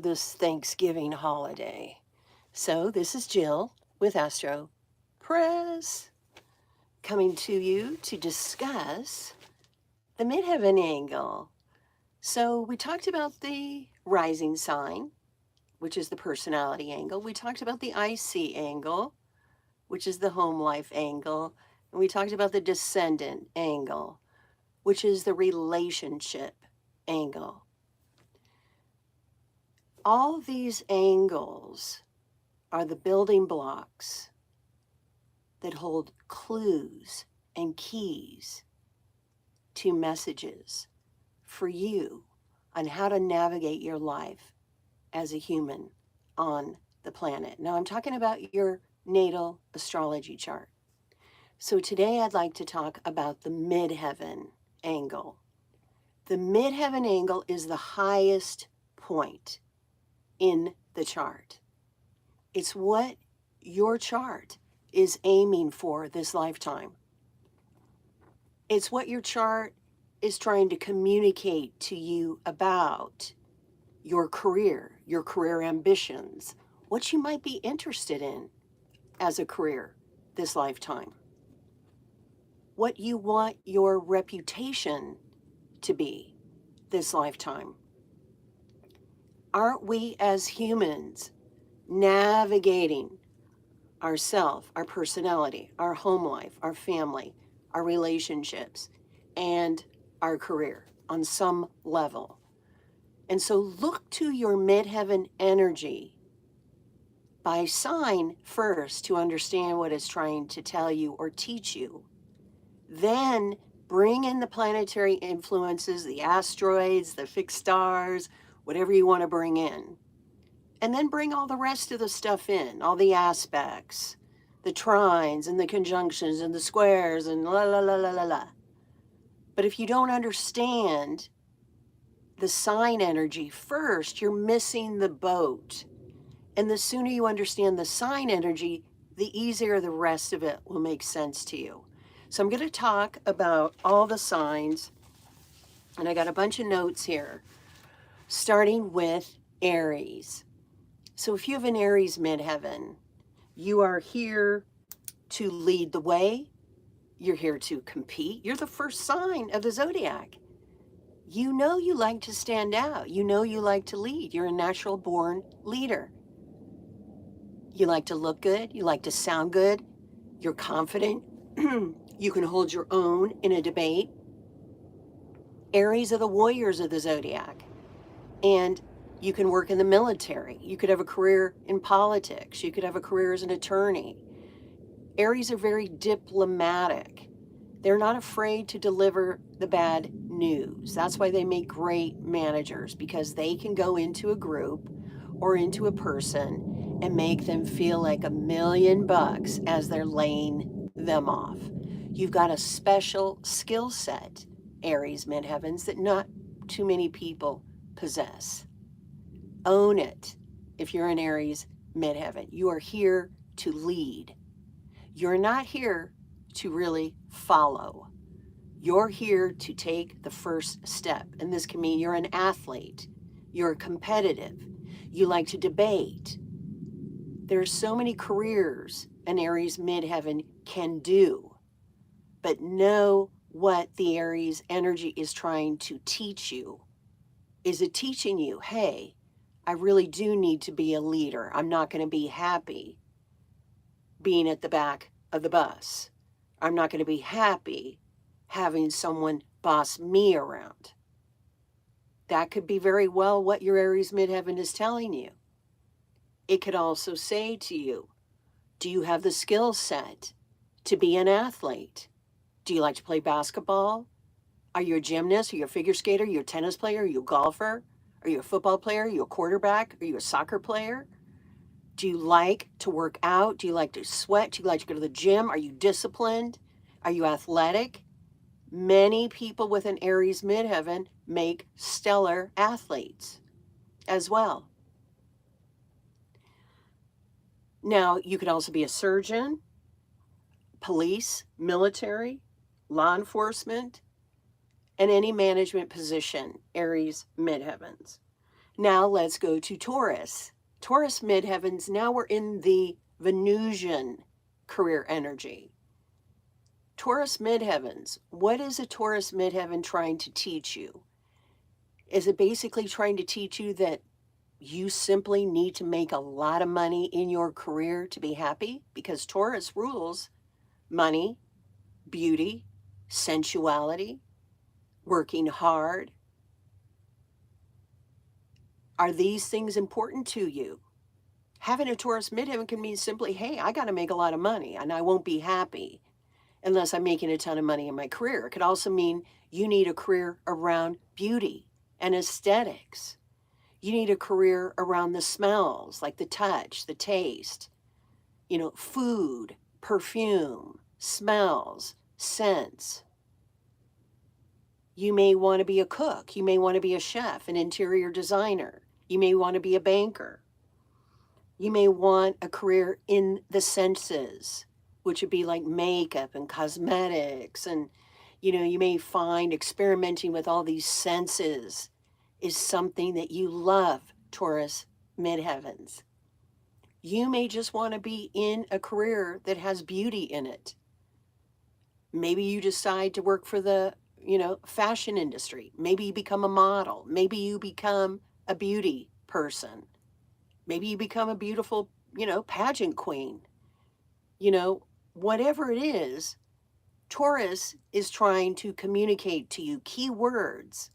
this Thanksgiving holiday. So this is Jill with Astro Press coming to you to discuss the midheaven angle. So we talked about the rising sign, which is the personality angle. We talked about the IC angle, which is the home life angle. And we talked about the descendant angle, which is the relationship angle. All these angles are the building blocks that hold clues and keys to messages for you on how to navigate your life as a human on the planet. Now, I'm talking about your natal astrology chart. So today I'd like to talk about the midheaven angle. The midheaven angle is the highest point in the chart. It's what your chart is aiming for this lifetime. It's what your chart is trying to communicate to you about your career ambitions, what you might be interested in as a career this lifetime, what you want your reputation to be this lifetime. Aren't we as humans navigating ourself, our personality, our home life, our family, our relationships, and our career on some level? And so look to your midheaven energy by sign first to understand what it's trying to tell you or teach you. Then bring in the planetary influences, the asteroids, the fixed stars, whatever you want to bring in. And then bring all the rest of the stuff in, all the aspects, the trines and the conjunctions and the squares and la la la la la la. But if you don't understand the sign energy first, you're missing the boat. And the sooner you understand the sign energy, the easier the rest of it will make sense to you. So I'm going to talk about all the signs, and I got a bunch of notes here, starting with Aries. So if you have an Aries midheaven, you are here to lead the way. You're here to compete. You're the first sign of the zodiac. You know you like to stand out. You know you like to lead. You're a natural born leader. You like to look good. You like to sound good. You're confident. You can hold your own in a debate. Aries are the warriors of the zodiac. And you can work in the military. You could have a career in politics. You could have a career as an attorney. Aries are very diplomatic. They're not afraid to deliver the bad news. That's why they make great managers, because they can go into a group or into a person and make them feel like $1,000,000 as they're laying them off. You've got a special skill set, Aries midheavens, that not too many people possess. Own it if you're an Aries midheaven. You are here to lead. You're not here to really follow. You're here to take the first step. And this can mean you're an athlete. You're competitive. You like to debate. There are so many careers an Aries midheaven can do. But know what the Aries energy is trying to teach you. Is it teaching you, hey, I really do need to be a leader. I'm not going to be happy being at the back of the bus. I'm not going to be happy having someone boss me around. That could be very well what your Aries midheaven is telling you. It could also say to you, do you have the skill set to be an athlete? Do you like to play basketball? Are you a gymnast? Are you a figure skater? Are you a tennis player? Are you a golfer? Are you a football player? Are you a quarterback? Are you a soccer player? Do you like to work out? Do you like to sweat? Do you like to go to the gym? Are you disciplined? Are you athletic? Many people with an Aries midheaven make stellar athletes as well. Now, you could also be a surgeon, police, military, law enforcement, and any management position, Aries midheavens. Now let's go to Taurus. Taurus midheavens, now we're in the Venusian career energy. Taurus midheavens, what is a Taurus midheaven trying to teach you? Is it basically trying to teach you that you simply need to make a lot of money in your career to be happy? Because Taurus rules money, beauty, sensuality, working hard. Are these things important to you? Having a Taurus midheaven can mean simply, hey, I got to make a lot of money and I won't be happy unless I'm making a ton of money in my career. It could also mean you need a career around beauty and aesthetics. You need a career around the smells, like the touch, the taste, food, perfume, smells, scents. You may want to be a cook. You may want to be a chef, an interior designer. You may want to be a banker. You may want a career in the senses, which would be like makeup and cosmetics. And, you may find experimenting with all these senses is something that you love, Taurus midheavens. You may just want to be in a career that has beauty in it. Maybe you decide to work for the, fashion industry. Maybe you become a model. Maybe you become a beauty person. Maybe you become a beautiful, pageant queen. Whatever it is, Taurus is trying to communicate to you key words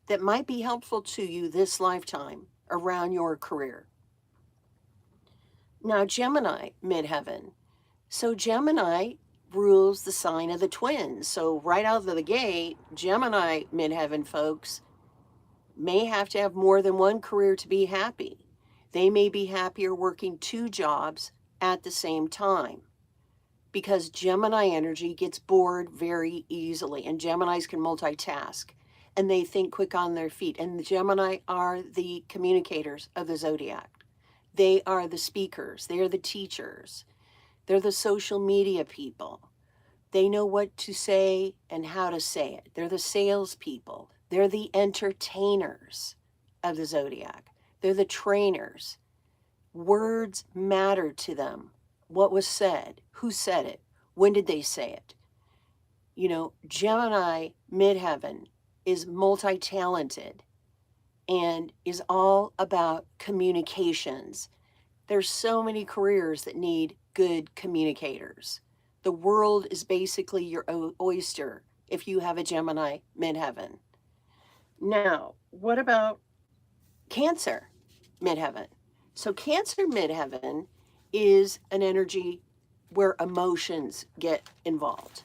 that might be helpful to you this lifetime around your career. Now, Gemini midheaven. So Gemini rules the sign of the twins. So right out of the gate, Gemini midheaven folks may have to have more than one career to be happy. They may be happier working two jobs at the same time because Gemini energy gets bored very easily, and Geminis can multitask and they think quick on their feet. And the Gemini are the communicators of the zodiac. They are the speakers. They are the teachers. They're the social media people. They know what to say and how to say it. They're the salespeople. They're the entertainers of the zodiac. They're the trainers. Words matter to them. What was said, who said it, when did they say it? Gemini midheaven is multi-talented and is all about communications. There's so many careers that need good communicators. The world is basically your oyster if you have a Gemini midheaven. Now, what about Cancer midheaven? So Cancer midheaven is an energy where emotions get involved.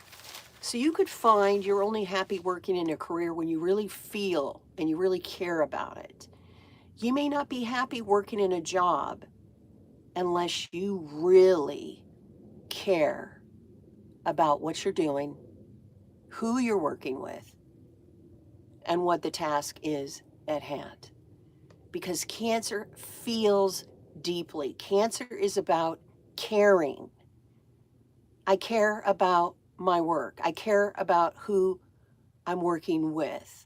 So you could find you're only happy working in a career when you really feel and you really care about it. You may not be happy working in a job unless you really care about what you're doing, who you're working with, and what the task is at hand. Because Cancer feels deeply. Cancer is about caring. I care about my work. I care about who I'm working with.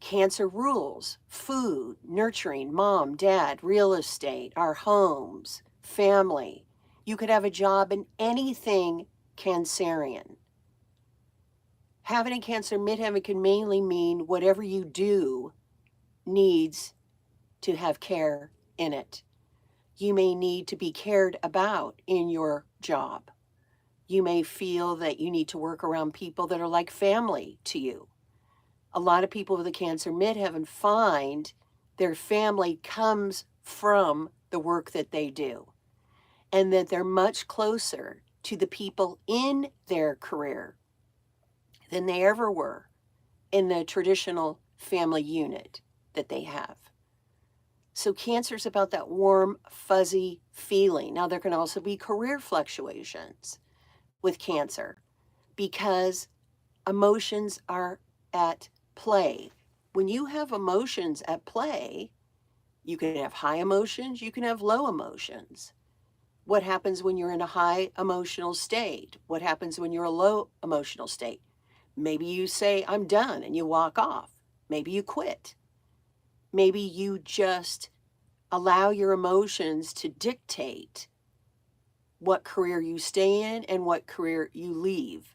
Cancer rules food, nurturing, mom, dad, real estate, our homes, family. You could have a job in anything Cancerian. Having a Cancer midheaven can mainly mean whatever you do needs to have care in it. You may need to be cared about in your job. You may feel that you need to work around people that are like family to you. A lot of people with a Cancer midheaven find their family comes from the work that they do, and that they're much closer to the people in their career than they ever were in the traditional family unit that they have. So Cancer's about that warm, fuzzy feeling. Now, there can also be career fluctuations with Cancer because emotions are at play. When you have emotions at play, you can have high emotions, you can have low emotions. What happens when you're in a high emotional state? What happens when you're a low emotional state? Maybe you say, I'm done, and you walk off. Maybe you quit. Maybe you just allow your emotions to dictate what career you stay in and what career you leave.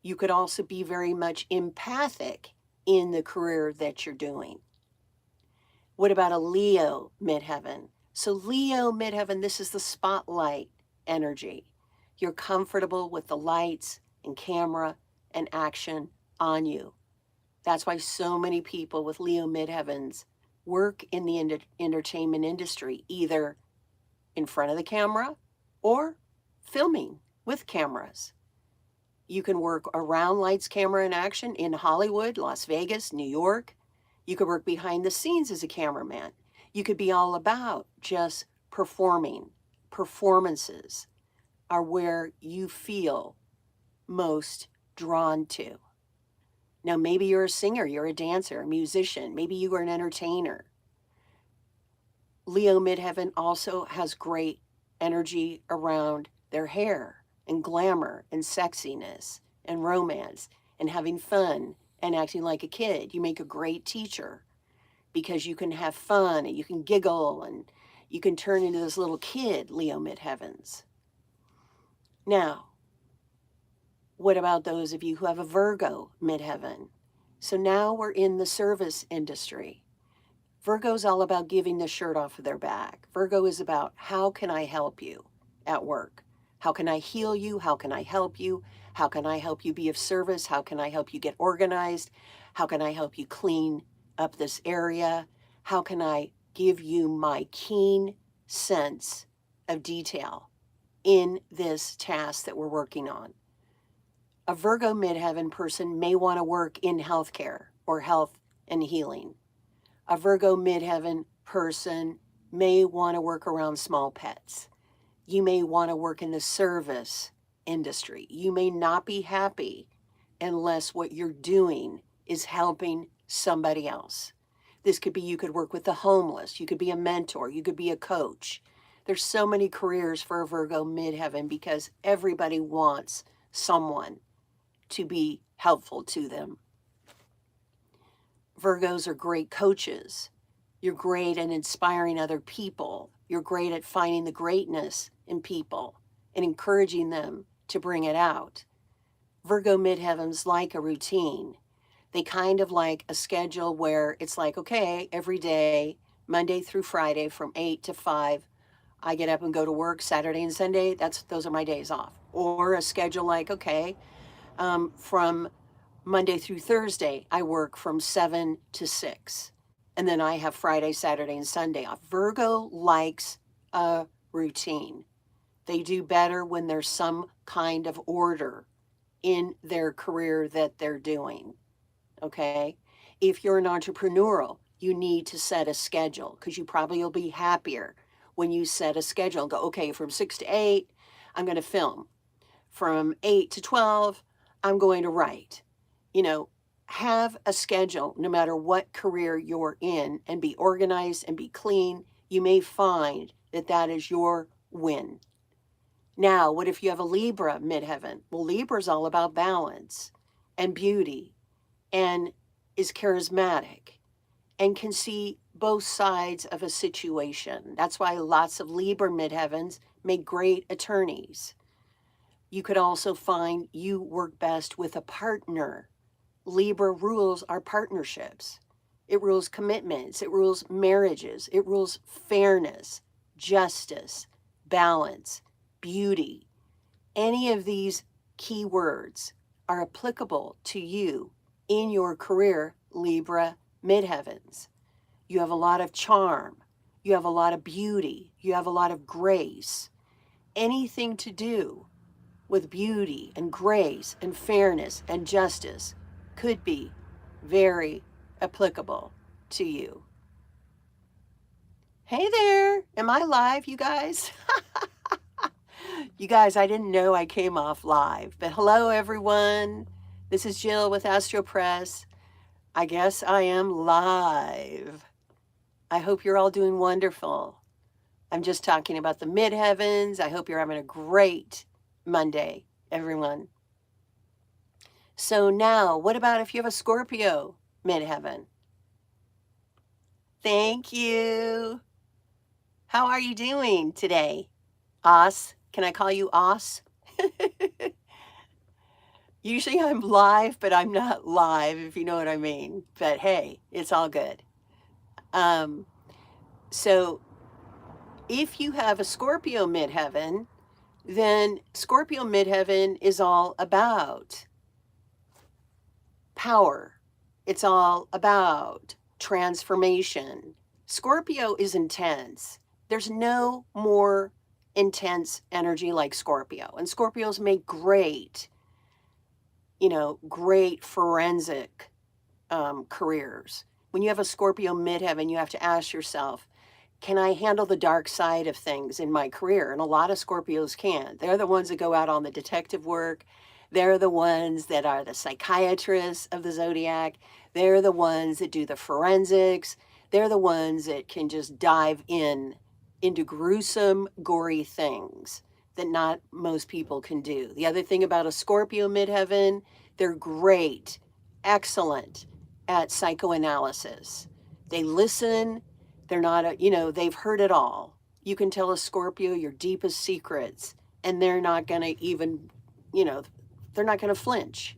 You could also be very much empathic in the career that you're doing. What about a Leo midheaven? So Leo midheaven, this is the spotlight energy. You're comfortable with the lights and camera and action on you. That's why so many people with Leo midheavens work in the entertainment industry, either in front of the camera or filming with cameras. You can work around lights, camera, and action in Hollywood, Las Vegas, New York. You could work behind the scenes as a cameraman. You could be all about just performing. Performances are where you feel most drawn to. Now, maybe you're a singer, you're a dancer, a musician, maybe you are an entertainer. Leo midheaven also has great energy around their hair and glamour and sexiness and romance and having fun and acting like a kid. You make a great teacher because you can have fun and you can giggle and you can turn into this little kid, Leo midheavens. Now, what about those of you who have a Virgo midheaven? So now we're in the service industry. Virgo's all about giving the shirt off of their back. Virgo is about, how can I help you at work? How can I heal you? How can I help you? How can I help you be of service? How can I help you get organized? How can I help you clean up this area? How can I give you my keen sense of detail in this task that we're working on? A Virgo midheaven person may want to work in healthcare or health and healing. A Virgo midheaven person may want to work around small pets. You may want to work in the service industry. You may not be happy unless what you're doing is helping somebody else. This could be, you could work with the homeless. You could be a mentor. You could be a coach. There's so many careers for a Virgo midheaven because everybody wants someone to be helpful to them. Virgos are great coaches. You're great at inspiring other people. You're great at finding the greatness in people and encouraging them to bring it out. Virgo midheavens like a routine. They kind of like a schedule where it's like, okay, every day, Monday through Friday from 8 to 5, I get up and go to work. Saturday and Sunday, those are my days off. Or a schedule like, okay, from Monday through Thursday, I work from 7 to 6. And then I have Friday, Saturday, and Sunday off. Virgo likes a routine. They do better when there's some kind of order in their career that they're doing. Okay? If you're an entrepreneurial, you need to set a schedule because you probably will be happier when you set a schedule and go, okay, from 6 to 8, I'm going to film. From 8 to 12, I'm going to write. You know, have a schedule no matter what career you're in and be organized and be clean. You may find that that is your win. Now, what if you have a Libra midheaven? Well, Libra's all about balance and beauty and is charismatic and can see both sides of a situation. That's why lots of Libra midheavens make great attorneys. You could also find you work best with a partner. Libra rules our partnerships. It rules commitments. It rules marriages. It rules fairness, justice, balance, beauty. Any of these key words are applicable to you in your career, Libra midheavens. You have a lot of charm. You have a lot of beauty. You have a lot of grace. Anything to do with beauty and grace and fairness and justice could be very applicable to you. Hey there, am I live, you guys? You guys, I didn't know I came off live, but hello everyone. This is Jill with Astro Press. I guess I am live. I hope you're all doing wonderful. I'm just talking about the midheavens. I hope you're having a great Monday, everyone. So now, what about if you have a Scorpio midheaven? Thank you. How are you doing today? Os? Can I call you Os? Usually I'm live, but I'm not live, if you know what I mean. But hey, it's all good. So if you have a Scorpio midheaven, then Scorpio midheaven is all about power. It's all about transformation. Scorpio is intense. There's no more intense energy like Scorpio. And Scorpios make great, great forensic careers. When you have a Scorpio midheaven, you have to ask yourself, can I handle the dark side of things in my career? And a lot of Scorpios can. They're the ones that go out on the detective work. They're the ones that are the psychiatrists of the zodiac. They're the ones that do the forensics. They're the ones that can just dive into gruesome, gory things that not most people can do. The other thing about a Scorpio midheaven, they're great, excellent at psychoanalysis. They listen. They're not, they've heard it all. You can tell a Scorpio your deepest secrets, and they're not going to even, they're not going to flinch.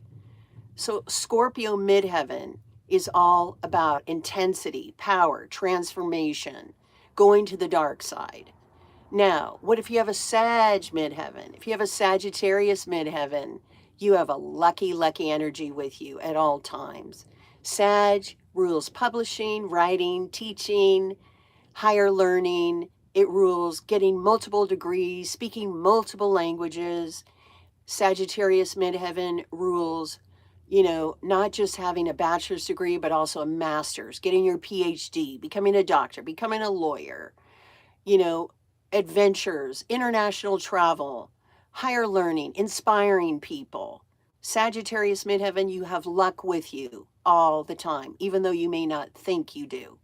So Scorpio midheaven is all about intensity, power, transformation, going to the dark side. Now, what if you have a Sag midheaven? If you have a Sagittarius midheaven, you have a lucky, lucky energy with you at all times. Sag rules publishing, writing, teaching, higher learning. It rules getting multiple degrees, speaking multiple languages. Sagittarius midheaven rules, not just having a bachelor's degree, but also a master's, getting your PhD, becoming a doctor, becoming a lawyer, adventures, international travel, higher learning, inspiring people. Sagittarius midheaven, you have luck with you all the time, even though you may not think you do.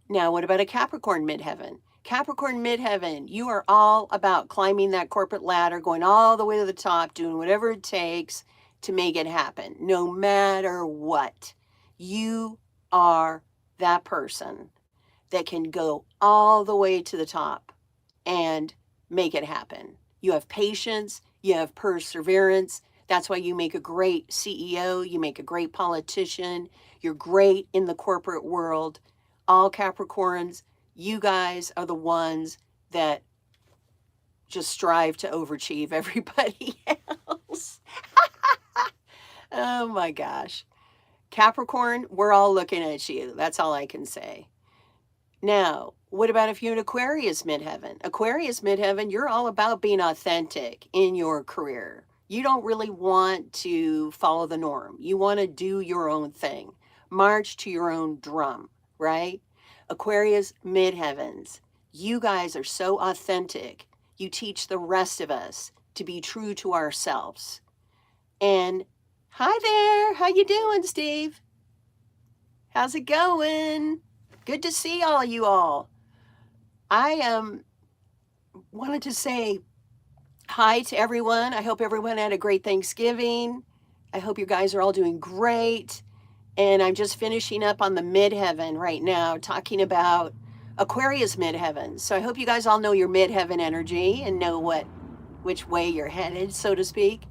Now, what about a Capricorn midheaven? Capricorn midheaven, you are all about climbing that corporate ladder, going all the way to the top, doing whatever it takes to make it happen, no matter what. You are that person that can go all the way to the top and make it happen. You have patience, you have perseverance. That's why you make a great CEO, you make a great politician, you're great in the corporate world. All Capricorns, you guys are the ones that just strive to overachieve everybody else. Oh my gosh. Capricorn, we're all looking at you. That's all I can say. Now, what about if you're an Aquarius midheaven? Aquarius midheaven, you're all about being authentic in your career. You don't really want to follow the norm. You want to do your own thing, march to your own drum, right? Aquarius midheavens, you guys are so authentic. You teach the rest of us to be true to ourselves. And hi there, how you doing, Steve? How's it going? Good to see all you all. I wanted to say hi to everyone. I hope everyone had a great Thanksgiving. I hope you guys are all doing great. And I'm just finishing up on the midheaven right now, talking about Aquarius midheaven. So I hope you guys all know your midheaven energy and know which way you're headed, so to speak.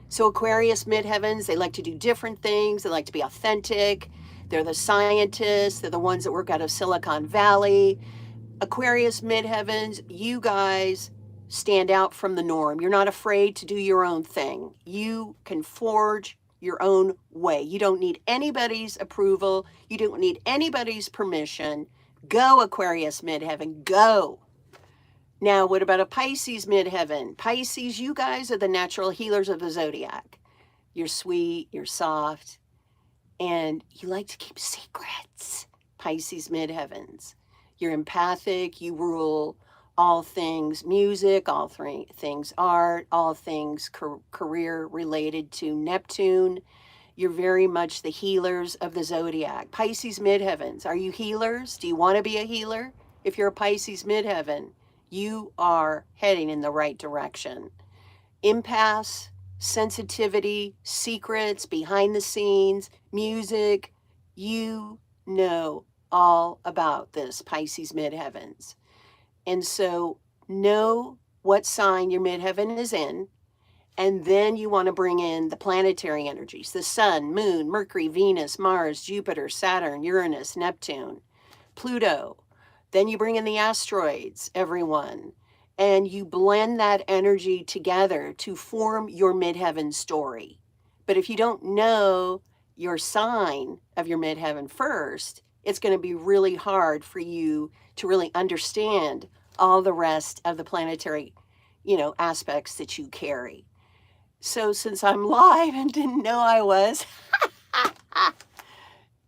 So Aquarius midheavens, they like to do different things. They like to be authentic. They're the scientists. They're the ones that work out of Silicon Valley. Aquarius midheavens, you guys stand out from the norm. You're not afraid to do your own thing. You can forge your own way. You don't need anybody's approval. You don't need anybody's permission. Go, Aquarius midheaven, go. Now, what about a Pisces midheaven? Pisces, you guys are the natural healers of the zodiac. You're sweet, you're soft, and you like to keep secrets. Pisces midheavens. You're empathic, you rule all things music, all things art, all things career related to Neptune. You're very much the healers of the zodiac. Pisces midheavens, are you healers? Do you want to be a healer? If you're a Pisces midheaven, you are heading in the right direction. Empaths, sensitivity, secrets, behind the scenes, music, you know all about this Pisces midheavens. And so know what sign your midheaven is in. And then you want to bring in the planetary energies, the sun, moon, Mercury, Venus, Mars, Jupiter, Saturn, Uranus, Neptune, Pluto. Then you bring in the asteroids, everyone. And you blend that energy together to form your midheaven story. But if you don't know your sign of your midheaven first, it's going to be really hard for you to really understand all the rest of the planetary, aspects that you carry. So since I'm live and didn't know I was,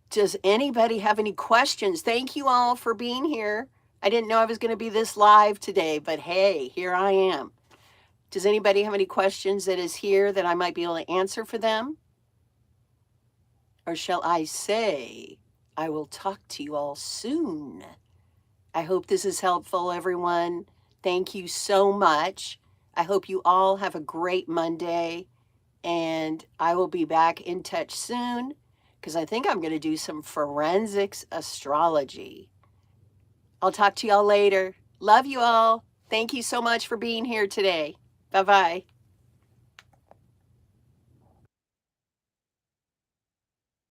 does anybody have any questions? Thank you all for being here. I didn't know I was going to be this live today, but hey, here I am. Does anybody have any questions that is here that I might be able to answer for them? Or shall I say, I will talk to you all soon. I hope this is helpful, everyone. Thank you so much. I hope you all have a great Monday, and I will be back in touch soon because I think I'm going to do some forensics astrology. I'll talk to y'all later. Love you all. Thank you so much for being here today. Bye-bye.